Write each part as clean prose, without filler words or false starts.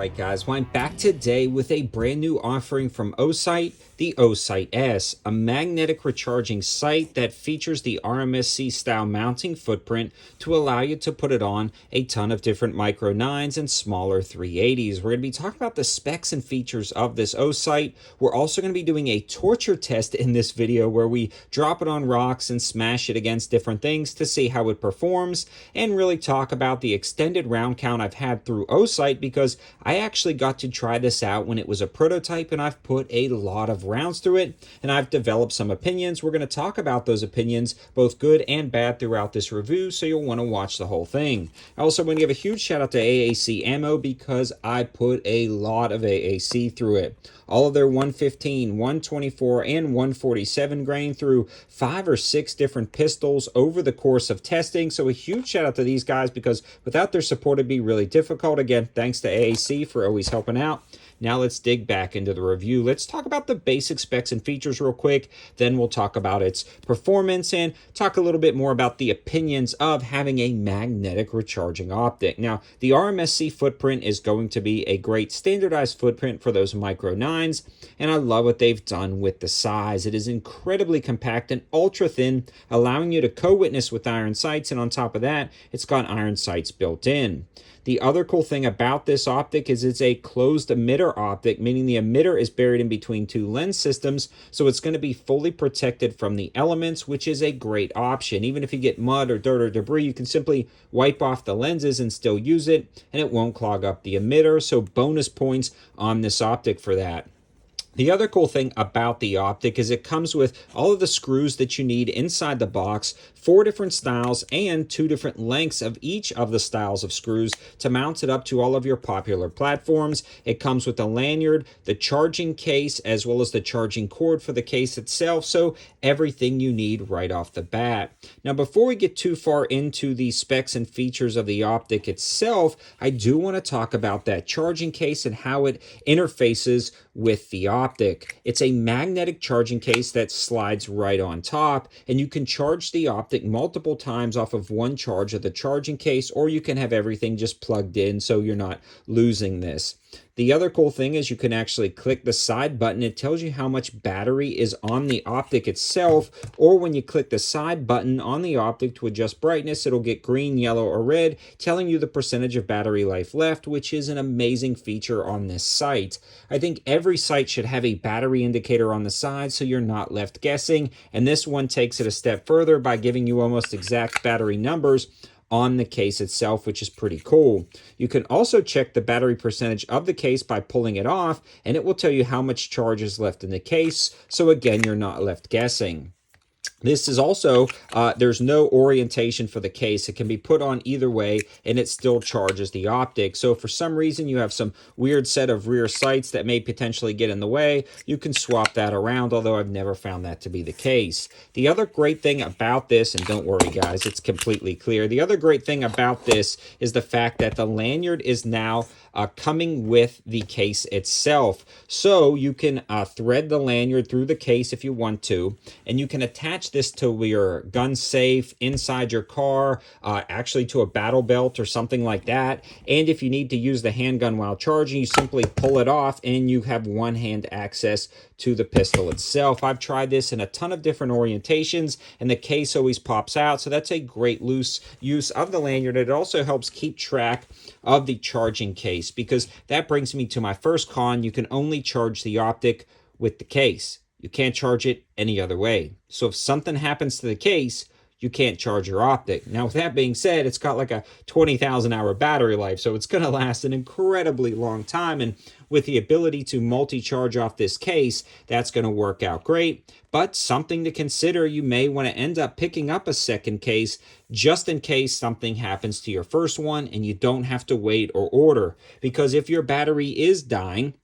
Alright guys, well I'm back today with a brand new offering from OSight, the OSight S, a magnetic recharging sight that features the RMSC style mounting footprint to allow you to put it on a ton of different micro 9s and smaller 380s. We're going to be talking about the specs and features of this OSight. We're also going to be doing a torture test in this video where we drop it on rocks and smash it against different things to see how it performs, and really talk about the extended round count I've had through OSight, because I actually got to try this out when it was a prototype and I've put a lot of rounds through it and I've developed some opinions. We're going to talk about those opinions, both good and bad, throughout this review, so you'll want to watch the whole thing. I also want to give a huge shout out to AAC Ammo because I put a lot of AAC through it. All of their 115, 124, and 147 grain through 5 or 6 different pistols over the course of testing. So a huge shout out to these guys, because without their support it'd be really difficult. Again, thanks to AAC for always helping out. Now let's dig back into the review. Let's talk about the basic specs and features real quick. Then we'll talk about its performance and talk a little bit more about the opinions of having a magnetic recharging optic. Now, the RMSC footprint is going to be a great standardized footprint for those micro 9s, and I love what they've done with the size. It is incredibly compact and ultra thin, allowing you to co-witness with iron sights, and on top of that, it's got iron sights built in. The other cool thing about this optic is it's a closed emitter optic, meaning the emitter is buried in between 2 lens systems, so it's going to be fully protected from the elements, which is a great option. Even if you get mud or dirt or debris, you can simply wipe off the lenses and still use it, and it won't clog up the emitter, so bonus points on this optic for that. The other cool thing about the optic is it comes with all of the screws that you need inside the box, 4 different styles and 2 different lengths of each of the styles of screws to mount it up to all of your popular platforms. It comes with a lanyard, the charging case, as well as the charging cord for the case itself, so everything you need right off the bat. Now, before we get too far into the specs and features of the optic itself, I do want to talk about that charging case and how it interfaces with the optic. It's a magnetic charging case that slides right on top, and you can charge the optic multiple times off of one charge of the charging case, or you can have everything just plugged in so you're not losing this. The other cool thing is you can actually click the side button. It tells you how much battery is on the optic itself, or when you click the side button on the optic to adjust brightness, it'll get green, yellow, or red, telling you the percentage of battery life left, which is an amazing feature on this sight. I think every sight should have a battery indicator on the side so you're not left guessing, and this one takes it a step further by giving you almost exact battery numbers on the case itself, which is pretty cool. You can also check the battery percentage of the case by pulling it off, and it will tell you how much charge is left in the case, so again, you're not left guessing. This is also, there's no orientation for the case. It can be put on either way, and it still charges the optic. So if for some reason you have some weird set of rear sights that may potentially get in the way, you can swap that around, although I've never found that to be the case. The other great thing about this, and don't worry guys, it's completely clear. The other great thing about this is the fact that the lanyard is now coming with the case itself. So you can thread the lanyard through the case if you want to, and you can attach this to your gun safe, inside your car, actually to a battle belt or something like that. And if you need to use the handgun while charging, you simply pull it off and you have one-hand access to the pistol itself. I've tried this in a ton of different orientations, and the case always pops out, so that's a great loose use of the lanyard. It also helps keep track of the charging case, because that brings me to my first con. You can only charge the optic with the case. You can't charge it any other way. So if something happens to the case, you can't charge your optic. Now, with that being said, it's got like a 20,000 hour battery life, so it's going to last an incredibly long time, and with the ability to multi-charge off this case, that's going to work out great. But something to consider, you may want to end up picking up a second case just in case something happens to your first one and you don't have to wait or order. Because if your battery is dying,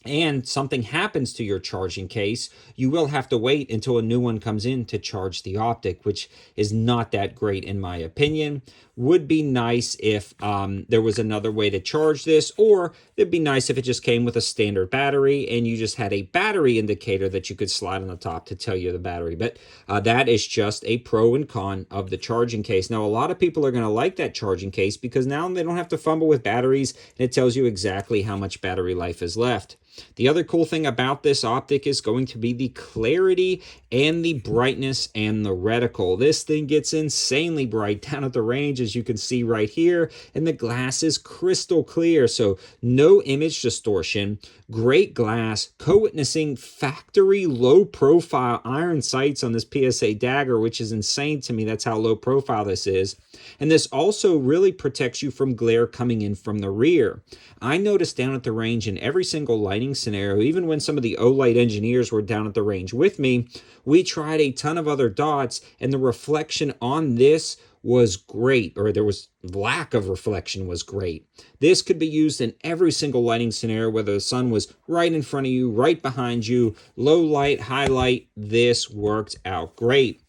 and something happens to your charging case, you will have to wait until a new one comes in to charge the optic, which is not that great in my opinion. Would be nice if there was another way to charge this, or it'd be nice if it just came with a standard battery and you just had a battery indicator that you could slide on the top to tell you the battery. But that is just a pro and con of the charging case. Now, a lot of people are going to like that charging case because now they don't have to fumble with batteries, and it tells you exactly how much battery life is left. The other cool thing about this optic is going to be the clarity and the brightness and the reticle. This thing gets insanely bright down at the range, as you can see right here, and the glass is crystal clear, so no image distortion, great glass, co-witnessing factory low profile iron sights on this PSA dagger, which is insane to me. That's how low profile this is. And this also really protects you from glare coming in from the rear. I noticed down at the range in every single lighting scenario, even when some of the OLight engineers were down at the range with me, we tried a ton of other dots, and the reflection on this was great, or there was lack of reflection was great. This could be used in every single lighting scenario, whether the sun was right in front of you, right behind you, low light, high light. This worked out great.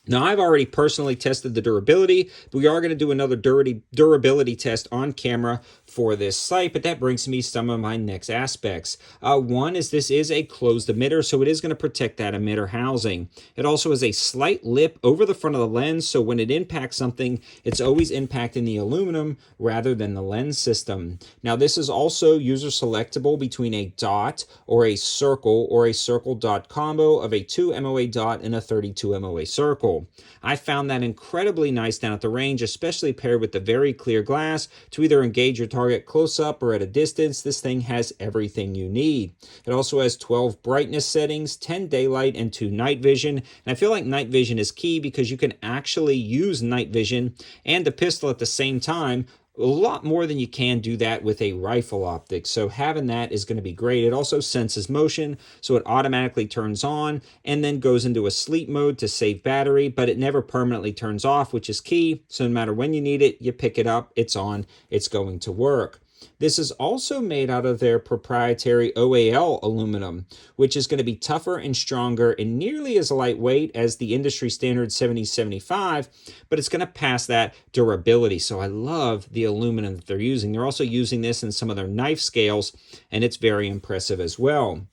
Now, I've already personally tested the durability, but we are going to do another durability test on camera for this sight, but that brings me some of my next aspects. One is this is a closed emitter, so it is going to protect that emitter housing. It also has a slight lip over the front of the lens, so when it impacts something, it's always impacting the aluminum rather than the lens system. Now, this is also user selectable between a dot or a circle dot combo of a 2 MOA dot and a 32 MOA circle. I found that incredibly nice down at the range, especially paired with the very clear glass to either engage your target close up or at a distance. This thing has everything you need. It also has 12 brightness settings, 10 daylight, and 2 night vision. And I feel like night vision is key because you can actually use night vision and the pistol at the same time a lot more than you can do that with a rifle optic. So having that is going to be great. It also senses motion, so it automatically turns on and then goes into a sleep mode to save battery, but it never permanently turns off, which is key. So no matter when you need it, you pick it up, it's on, it's going to work. This is also made out of their proprietary OAL aluminum, which is going to be tougher and stronger and nearly as lightweight as the industry standard 7075, but it's going to pass that durability. So I love the aluminum that they're using. They're also using this in some of their knife scales, and it's very impressive as well.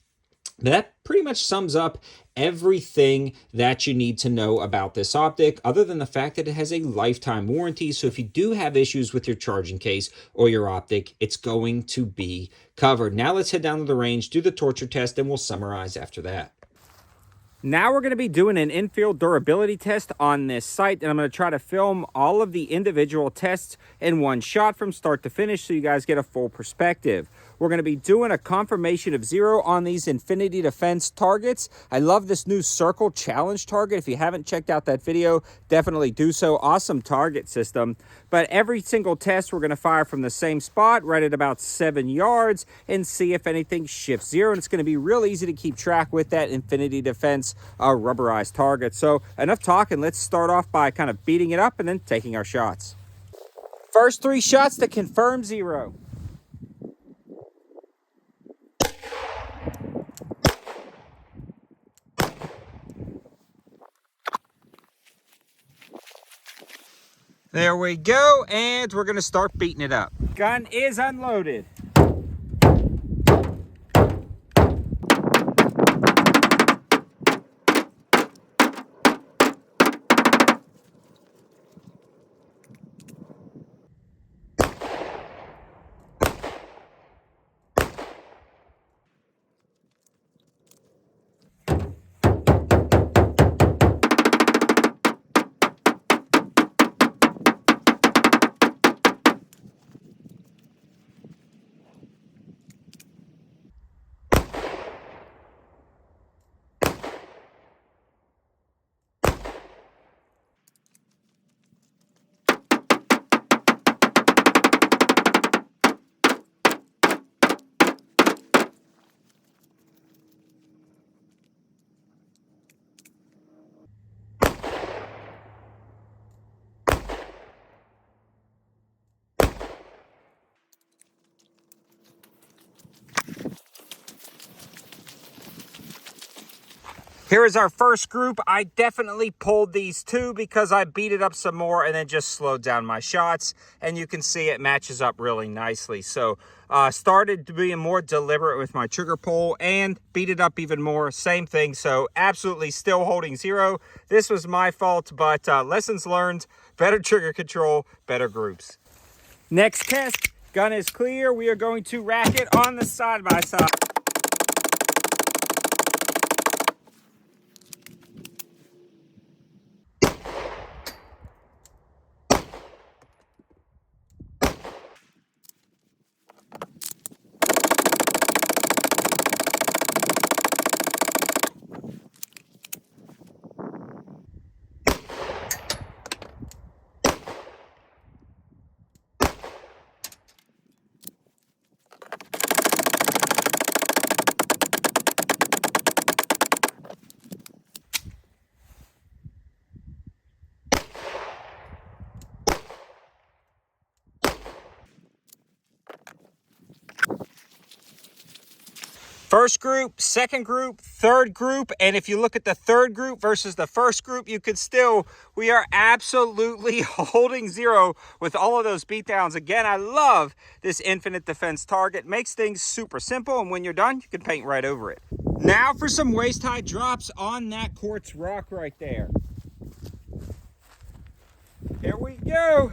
That pretty much sums up everything that you need to know about this optic, other than the fact that it has a lifetime warranty. So if you do have issues with your charging case or your optic, it's going to be covered. Now let's head down to the range, do the torture test, and we'll summarize after that. Now we're going to be doing an in-field durability test on this sight, and I'm going to try to film all of the individual tests in one shot from start to finish so you guys get a full perspective. We're going to be doing a confirmation of 0 on these Infinity Defense targets. I love this new circle challenge target. If you haven't checked out that video, definitely do so. Awesome target system. But every single test we're going to fire from the same spot right at about 7 yards and see if anything shifts 0. And it's going to be real easy to keep track with that Infinity Defense rubberized target. So enough talking. Let's start off by kind of beating it up and then taking our shots. First 3 shots to confirm 0. There we go, and we're gonna start beating it up. Gun is unloaded. Here is our first group. I definitely pulled these two because I beat it up some more and then just slowed down my shots. And you can see it matches up really nicely. So started to be more deliberate with my trigger pull and beat it up even more. Same thing. So absolutely still holding 0. This was my fault, but lessons learned, better trigger control, better groups. Next test, gun is clear. We are going to rack it on the side-by-side. First group, second group, third group, and if you look at the third group versus the first group, you could still, we are absolutely holding 0 with all of those beatdowns. Again, I love this infinite defense target. Makes things super simple, and when you're done, you can paint right over it. Now for some waist-high drops on that quartz rock right there. Here we go.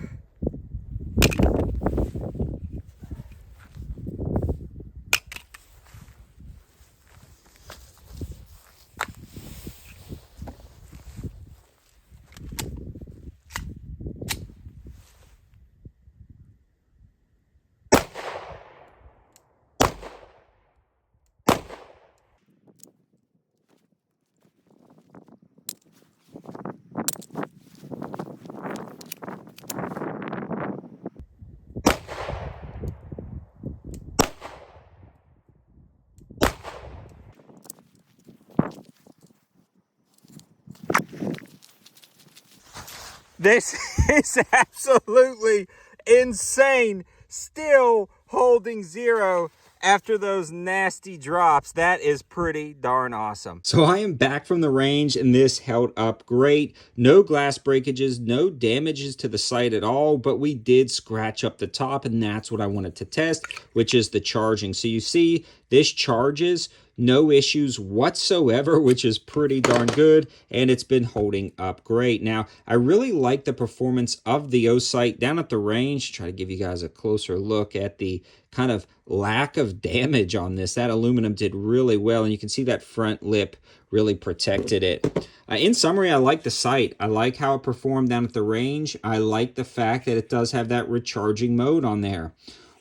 This is absolutely insane. Still holding 0 after those nasty drops. That is pretty darn awesome. So I am back from the range and this held up great. No glass breakages, no damages to the sight at all, but we did scratch up the top, and that's what I wanted to test, which is the charging. So you see this charges, no issues whatsoever, which is pretty darn good, and it's been holding up great. Now, I really like the performance of the OSight down at the range. Try to give you guys a closer look at the kind of lack of damage on this. That aluminum did really well, and you can see that front lip really protected it. In summary, I like the sight. I like how it performed down at the range. I like the fact that it does have that recharging mode on there.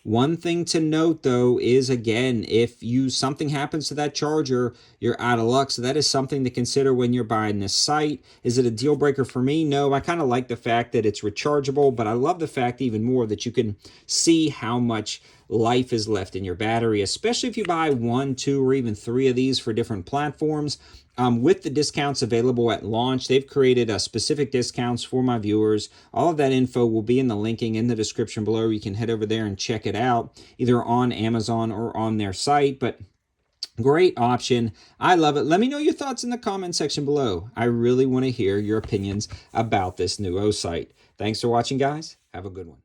One thing to note, though, is, again, if something happens to that charger, you're out of luck. So that is something to consider when you're buying this sight. Is it a deal breaker for me? No, I kind of like the fact that it's rechargeable, but I love the fact even more that you can see how much life is left in your battery, especially if you buy 1, 2, or even 3 of these for different platforms. With the discounts available at launch, they've created specific discounts for my viewers. All of that info will be in the linking in the description below. You can head over there and check it out, either on Amazon or on their site. But great option. I love it. Let me know your thoughts in the comment section below. I really want to hear your opinions about this new OSight. Thanks for watching, guys. Have a good one.